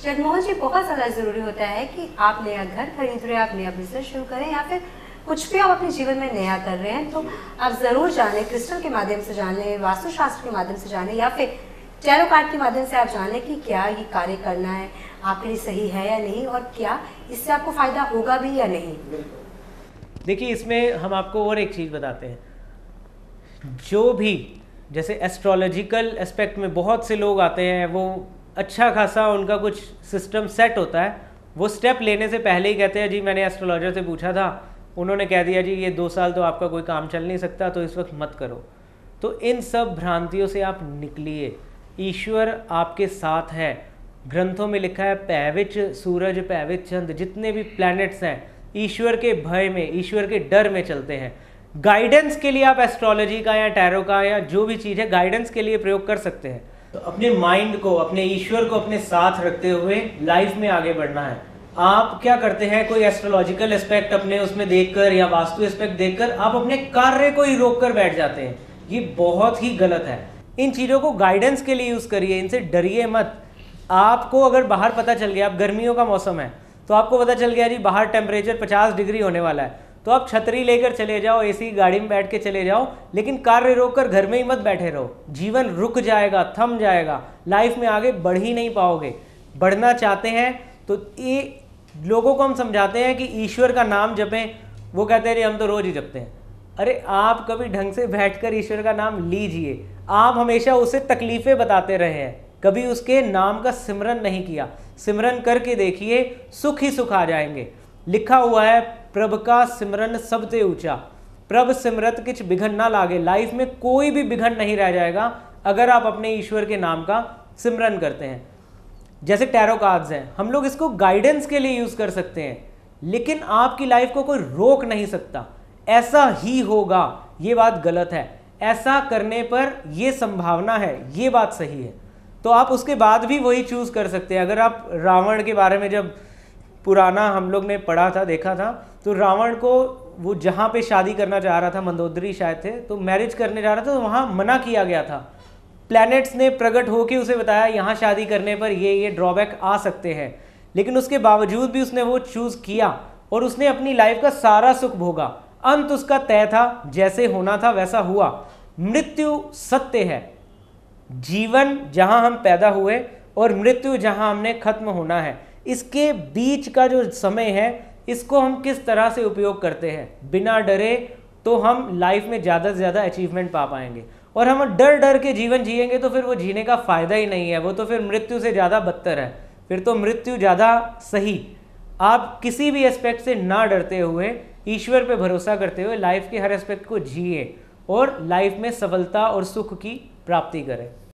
जगमोहन जी, बहुत ज़्यादा ज़रूरी होता है कि आप नया घर खरीद रहे हैं, आप नया बिजनेस शुरू करें या फिर कुछ भी आप अपने जीवन में नया कर रहे हैं, तो आप ज़रूर जानें, क्रिस्टल के माध्यम से जान लें, वास्तुशास्त्र के माध्यम से जानें या फिर टैरो कार्ड के माध्यम से आप जान लें कि क्या ये कार्य करना है आपके लिए सही है या नहीं, और क्या इससे आपको फ़ायदा होगा भी या नहीं। देखिए, इसमें हम आपको और एक चीज़ बताते हैं। जो भी जैसे एस्ट्रोलॉजिकल एस्पेक्ट में बहुत से लोग आते हैं, वो अच्छा खासा उनका कुछ सिस्टम सेट होता है, वो स्टेप लेने से पहले ही कहते हैं जी मैंने एस्ट्रोलॉजर से पूछा था, उन्होंने कह दिया जी ये 2 साल तो आपका कोई काम चल नहीं सकता, तो इस वक्त मत करो। तो इन सब भ्रांतियों से आप निकलिए। ईश्वर आपके साथ है। ग्रंथों में लिखा है पैविच सूरज पैविच चंद्र, जितने भी प्लैनेट्स हैं ईश्वर के भय में, ईश्वर के डर में चलते हैं। गाइडेंस के लिए आप एस्ट्रोलॉजी का या टैरो का या जो भी चीज़ है गाइडेंस के लिए प्रयोग कर सकते हैं। तो अपने माइंड को, अपने ईश्वर को अपने साथ रखते हुए लाइफ में आगे बढ़ना है। आप क्या करते हैं, कोई एस्ट्रोलॉजिकल एस्पेक्ट अपने उसमें देखकर या वास्तु एस्पेक्ट देखकर आप अपने कार्य को ही रोक कर बैठ जाते हैं। ये बहुत ही गलत है। इन चीज़ों को गाइडेंस के लिए यूज़ करिए, इनसे डरिए मत। आपको अगर बाहर पता चल गया, अब गर्मियों का मौसम है तो आपको पता चल गया जी बाहर टेम्परेचर 50 डिग्री होने वाला है, तो आप छतरी लेकर चले जाओ, एसी गाड़ी में बैठ के चले जाओ, लेकिन कार्य रोककर घर में ही मत बैठे रहो। जीवन रुक जाएगा, थम जाएगा, लाइफ में आगे बढ़ ही नहीं पाओगे। बढ़ना चाहते हैं तो ये लोगों को हम समझाते हैं कि ईश्वर का नाम जपें, वो कहते हैं जी हम तो रोज ही जपते हैं। अरे आप कभी ढंग से बैठकर ईश्वर का नाम लीजिए। आप हमेशा उसे तकलीफें बताते रहे हैं, कभी उसके नाम का सिमरन नहीं किया। सिमरन करके देखिए, सुख ही सुख आ जाएंगे। लिखा हुआ है प्रभ का सिमरन सबसे ऊंचा, प्रभ सिमरत किछ बिघन ना लागे। लाइफ में कोई भी बिघन नहीं रह जाएगा अगर आप अपने ईश्वर के नाम का सिमरन करते हैं। जैसे टैरो कार्ड्स हैं, हम लोग इसको गाइडेंस के लिए यूज कर सकते हैं, लेकिन आपकी लाइफ को कोई रोक नहीं सकता। ऐसा ही होगा, ये बात गलत है। ऐसा करने पर ये संभावना है, ये बात सही है, तो आप उसके बाद भी वही चूज कर सकते हैं। अगर आप रावण के बारे में जब पुराना हम लोग ने पढ़ा था, देखा था, तो रावण को वो जहाँ पे शादी करना चाह रहा था, मंदोदरी शायद थे, तो मैरिज करने जा रहा था, तो वहाँ मना किया गया था। प्लैनेट्स ने प्रकट होकर उसे बताया यहाँ शादी करने पर ये ड्रॉबैक आ सकते हैं, लेकिन उसके बावजूद भी उसने वो चूज किया और उसने अपनी लाइफ का सारा सुख भोगा। अंत उसका तय था, जैसे होना था वैसा हुआ। मृत्यु सत्य है। जीवन जहां हम पैदा हुए और मृत्यु जहां हमने खत्म होना है, इसके बीच का जो समय है, इसको हम किस तरह से उपयोग करते हैं बिना डरे, तो हम लाइफ में ज़्यादा से ज़्यादा अचीवमेंट पा पाएंगे। और हम डर डर के जीवन जिएंगे तो फिर वो जीने का फायदा ही नहीं है, वो तो फिर मृत्यु से ज़्यादा बदतर है, फिर तो मृत्यु ज़्यादा सही। आप किसी भी एस्पेक्ट से ना डरते हुए, ईश्वर पे भरोसा करते हुए लाइफ के हर एस्पेक्ट को जिए और लाइफ में सफलता और सुख की प्राप्ति करें।